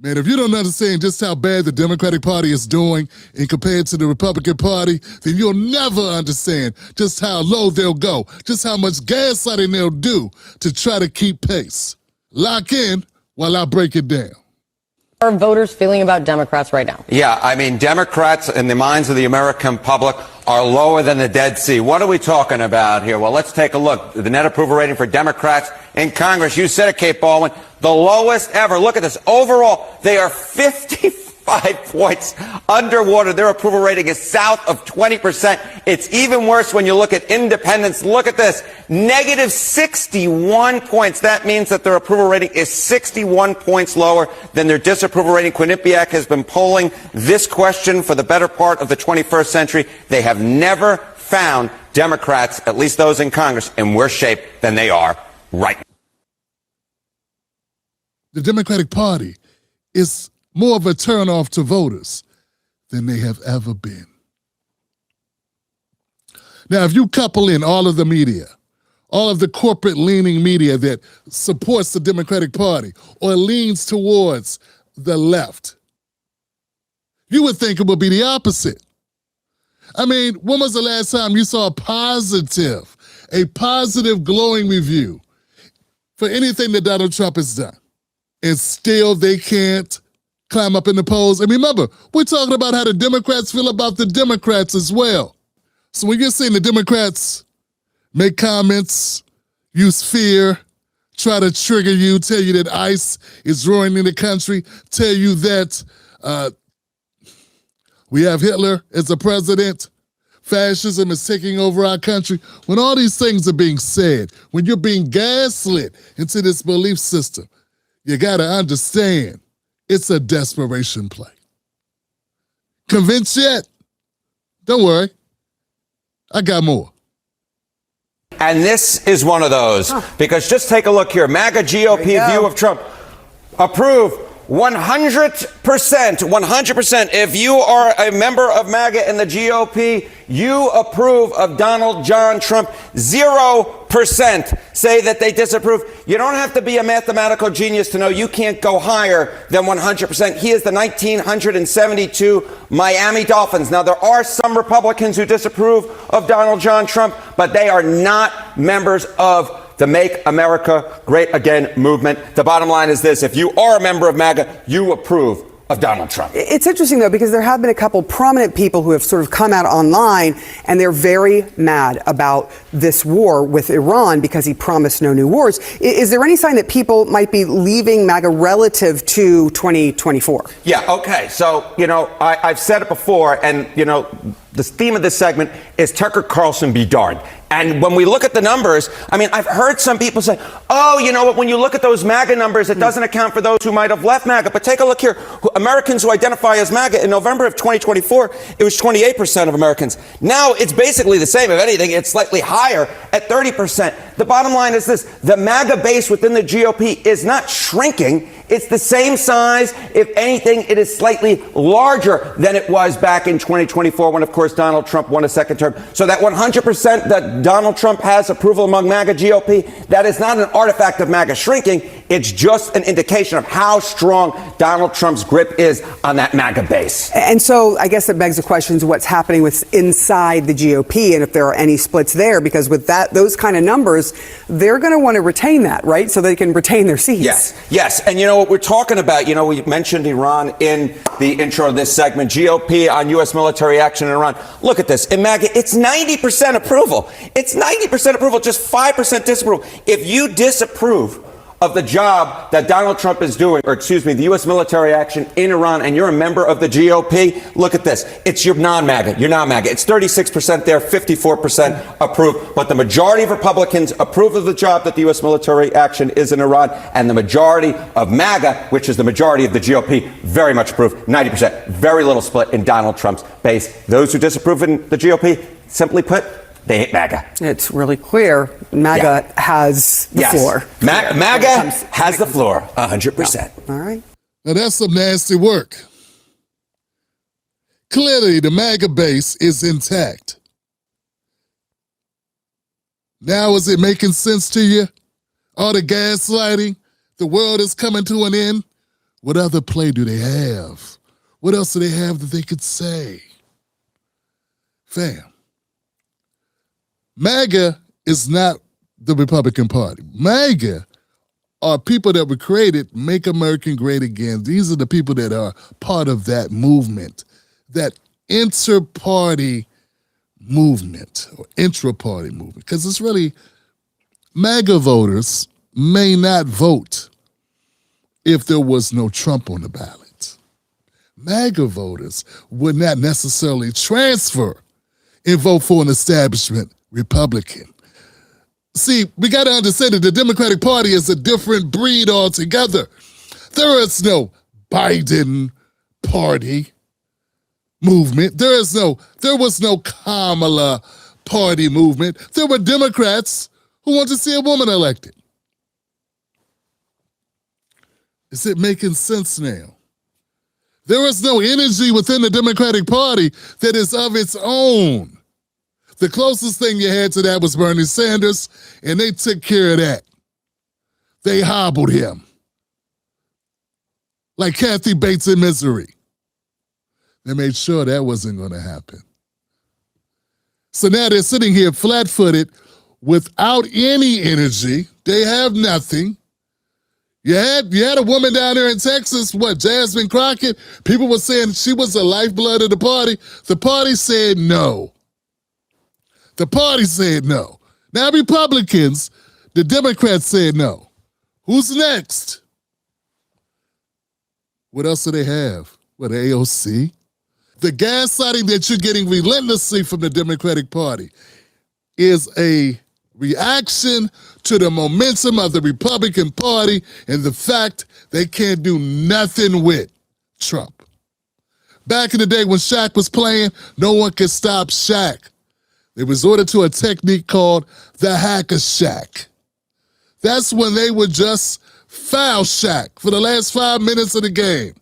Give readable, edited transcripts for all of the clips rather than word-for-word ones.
Man, if you don't understand just how bad the Democratic Party is doing and compared to the Republican Party, then you'll never understand just how low they'll go, just how much gaslighting they'll do to try to keep pace. Lock in while I break it down. How are voters feeling about Democrats right now? Yeah, I mean, Democrats in the minds of the American public are lower than the Dead Sea. What are we talking about here? Well, let's take a look. The net approval rating for Democrats in Congress, you said it, Kate Baldwin, the lowest ever. Look at this. Overall, they are 55 points underwater. Their approval rating is south of 20%. It's even worse when you look at independents. Look at this. Negative 61 points. That means that their approval rating is 61 points lower than their disapproval rating. Quinnipiac has been polling this question for the better part of the 21st century. They have never found Democrats, at least those in Congress, in worse shape than they are right now. The Democratic Party is more of a turnoff to voters than they have ever been. Now, if you couple in all of the media, all of the corporate-leaning media that supports the Democratic Party or leans towards the left, you would think it would be the opposite. I mean, when was the last time you saw a positive glowing review for anything that Donald Trump has done? And still they can't climb up in the polls. And remember, we're talking about how the Democrats feel about the Democrats as well. So when you're seeing the Democrats make comments, use fear, try to trigger you, tell you that ICE is ruining the country, tell you that we have Hitler as a president, fascism is taking over our country, when all these things are being said, when you're being gaslit into this belief system, you got to understand it's a desperation play. Convinced yet? Don't worry. I got more. And this is one of those, because just take a look here. MAGA GOP view of Trump. Approve 100%. If you are a member of MAGA and the GOP, you approve of Donald John Trump. 0% say that they disapprove. You don't have to be a mathematical genius to know you can't go higher than 100%. He is the 1972 Miami Dolphins. Now, there are some Republicans who disapprove of Donald John Trump, but they are not members of the Make America Great Again movement. The bottom line is this: if you are a member of MAGA, you approve of Donald Trump. It's interesting, though, because there have been a couple prominent people who have sort of come out online, and they're very mad about this war with Iran because he promised no new wars. Is there any sign that people might be leaving MAGA relative to 2024? Yeah, okay. So, I've said it before, and, the theme of this segment is Tucker Carlson be darned. And when we look at the numbers, I mean, I've heard some people say, oh, you know what, when you look at those MAGA numbers, it doesn't account for those who might have left MAGA. But take a look here. Americans who identify as MAGA, in November of 2024, it was 28% of Americans. Now it's basically the same. If anything, it's slightly higher at 30%. The bottom line is this: the MAGA base within the GOP is not shrinking. It's the same size. If anything, it is slightly larger than it was back in 2024 when, of course, Donald Trump won a second term. So that 100% that Donald Trump has approval among MAGA GOP, that is not an artifact of MAGA shrinking. It's just an indication of how strong Donald Trump's grip is on that MAGA base. And so I guess it begs the question: what's happening with inside the GOP, and if there are any splits there, because with those kind of numbers, they're going to want to retain that, right? So they can retain their seats. Yes. And what we're talking about, we mentioned Iran in the intro of this segment, GOP on U.S. military action in Iran. Look at this. In MAGA, it's 90% approval. It's 90% approval, just 5% disapproval. If you disapprove of the job that Donald Trump is doing, the U.S. military action in Iran, and you're a member of the GOP, look at this. It's your non-MAGA. You're non-MAGA. It's 36% there, 54% approve. But the majority of Republicans approve of the job that the U.S. military action is in Iran, and the majority of MAGA, which is the majority of the GOP, very much approve, 90%. Very little split in Donald Trump's base. Those who disapprove in the GOP, simply put, they hate MAGA. It's really clear. MAGA has the floor. MAGA has the floor, 100%. Yeah. All right. Now that's some nasty work. Clearly, the MAGA base is intact. Now, is it making sense to you? All the gaslighting, the world is coming to an end. What other play do they have? What else do they have that they could say? Fam, MAGA is not the Republican Party. MAGA are people that were created, Make America Great Again. These are the people that are part of that movement, that inter-party movement or intra-party movement. Because it's really, MAGA voters may not vote if there was no Trump on the ballot. MAGA voters would not necessarily transfer and vote for an establishment Republican. See, we got to understand that the Democratic Party is a different breed altogether. There is no Biden party movement. There was no Kamala party movement. There were Democrats who want to see a woman elected. Is it making sense now? There is no energy within the Democratic Party that is of its own. The closest thing you had to that was Bernie Sanders, and they took care of that. They hobbled him. Like Kathy Bates in Misery. They made sure that wasn't going to happen. So now they're sitting here flat-footed without any energy. They have nothing. You had a woman down there in Texas, Jasmine Crockett? People were saying she was the lifeblood of the party. The party said no. The party said no. Now Republicans, the Democrats said no. Who's next? What else do they have? What, AOC? The gaslighting that you're getting relentlessly from the Democratic Party is a reaction to the momentum of the Republican Party and the fact they can't do nothing with Trump. Back in the day when Shaq was playing, no one could stop Shaq. They resorted to a technique called the hacker Shack. That's when they would just foul Shaq for the last 5 minutes of the game.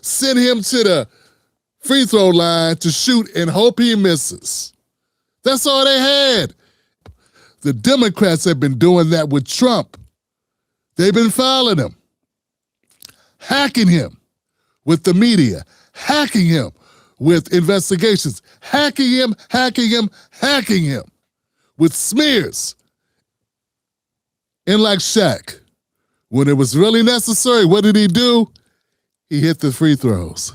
Send him to the free throw line to shoot and hope he misses. That's all they had. The Democrats have been doing that with Trump. They've been fouling him, hacking him with the media, hacking him with investigations, hacking him with smears. And like Shaq, when it was really necessary, what did he do? He hit the free throws.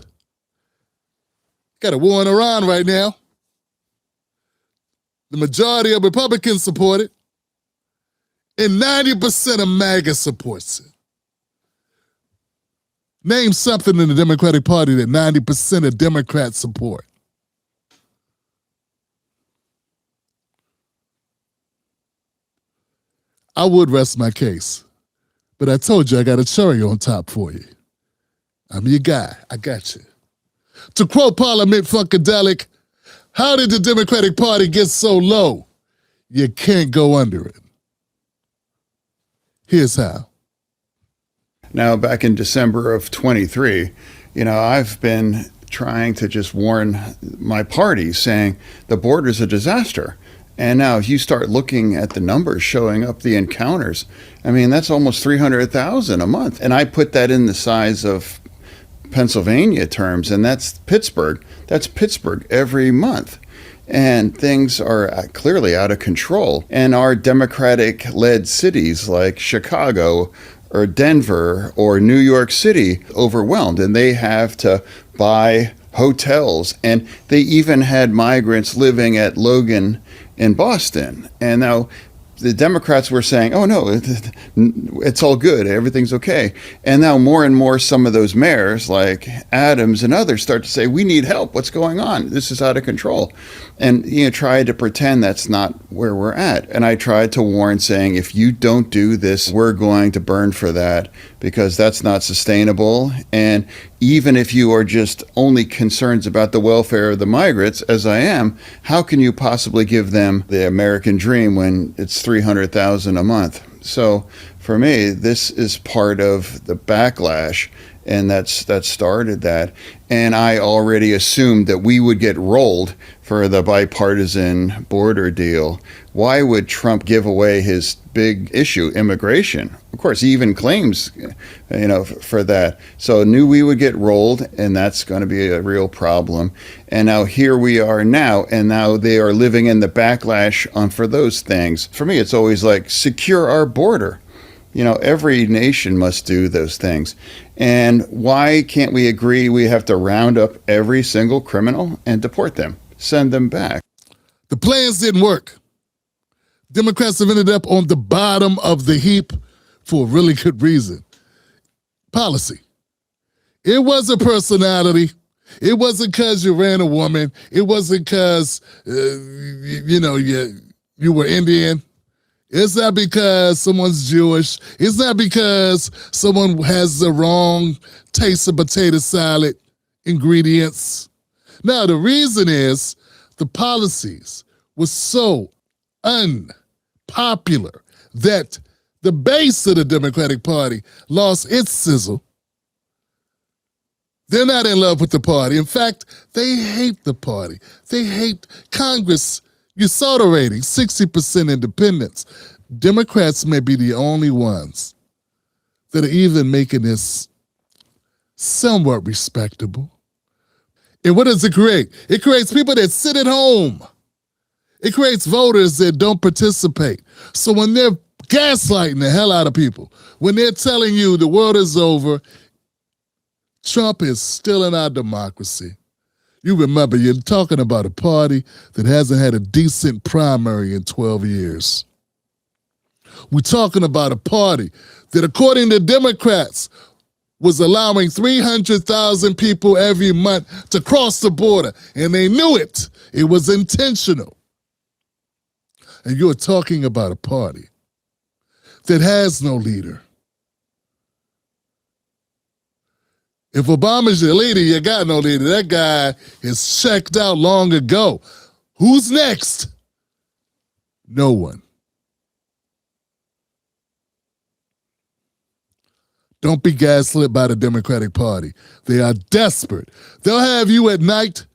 Got a war in Iran right now. The majority of Republicans support it, and 90% of MAGA supports it. Name something in the Democratic Party that 90% of Democrats support. I would rest my case, but I told you I got a cherry on top for you. I'm your guy. I got you. To quote Parliament Funkadelic, how did the Democratic Party get so low? You can't go under it. Here's how. Now, back in December of 23, I've been trying to just warn my party, saying the border's a disaster. And now if you start looking at the numbers showing up, the encounters, that's almost 300,000 a month. And I put that in the size of Pennsylvania terms, and that's Pittsburgh. That's Pittsburgh every month. And things are clearly out of control. And our Democratic-led cities like Chicago or Denver or New York City overwhelmed, and they have to buy hotels. And they even had migrants living at Logan in Boston. And now the Democrats were saying, oh, no, it's all good. Everything's okay. And now more and more, some of those mayors like Adams and others start to say, we need help. What's going on? This is out of control. And, try to pretend that's not where we're at. And I tried to warn, saying, if you don't do this, we're going to burn for that, because that's not sustainable. And even if you are just only concerned about the welfare of the migrants, as I am, how can you possibly give them the American dream when it's 300,000 a month? So for me, this is part of the backlash. and that started that. And I already assumed that we would get rolled for the bipartisan border deal. Why would Trump give away his big issue, immigration? Of course, he even claims, for that. So knew we would get rolled, and that's going to be a real problem. And now here we are now, and now they are living in the backlash for those things. For me, it's always like, secure our border. Every nation must do those things. And why can't we agree we have to round up every single criminal and deport them, send them back? The plans didn't work. Democrats have ended up on the bottom of the heap for a really good reason. Policy. It wasn't personality. It wasn't because you ran a woman. It wasn't because, you were Indian. It's not because someone's Jewish. It's not because someone has the wrong taste of potato salad ingredients. No, the reason is the policies were so unpopular that the base of the Democratic Party lost its sizzle. They're not in love with the party. In fact, they hate the party. They hate Congress. You saw the rating, 60% independents. Democrats may be the only ones that are even making this somewhat respectable. And what does it create? It creates people that sit at home. It creates voters that don't participate. So when they're gaslighting the hell out of people, when they're telling you the world is over, Trump is still in our democracy. You remember, you're talking about a party that hasn't had a decent primary in 12 years. We're talking about a party that, according to Democrats, was allowing 300,000 people every month to cross the border, and they knew it. It was intentional. And you're talking about a party that has no leader. If Obama's your leader, you got no leader. That guy is checked out long ago. Who's next? No one. Don't be gaslit by the Democratic Party. They are desperate. They'll have you at night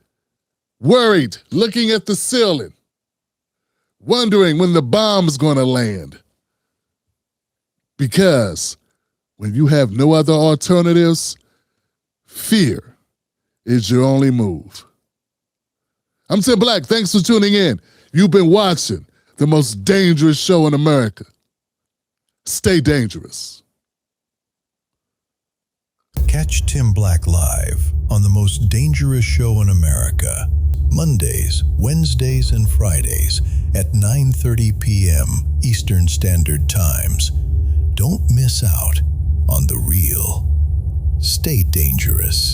worried, looking at the ceiling, wondering when the bomb's going to land. Because when you have no other alternatives, fear is your only move. I'm Tim Black. Thanks for tuning in. You've been watching the most dangerous show in America. Stay dangerous. Catch Tim Black live on the most dangerous show in America, Mondays, Wednesdays, and Fridays at 9:30 p.m. Eastern Standard Times. Don't miss out on the real. Stay dangerous.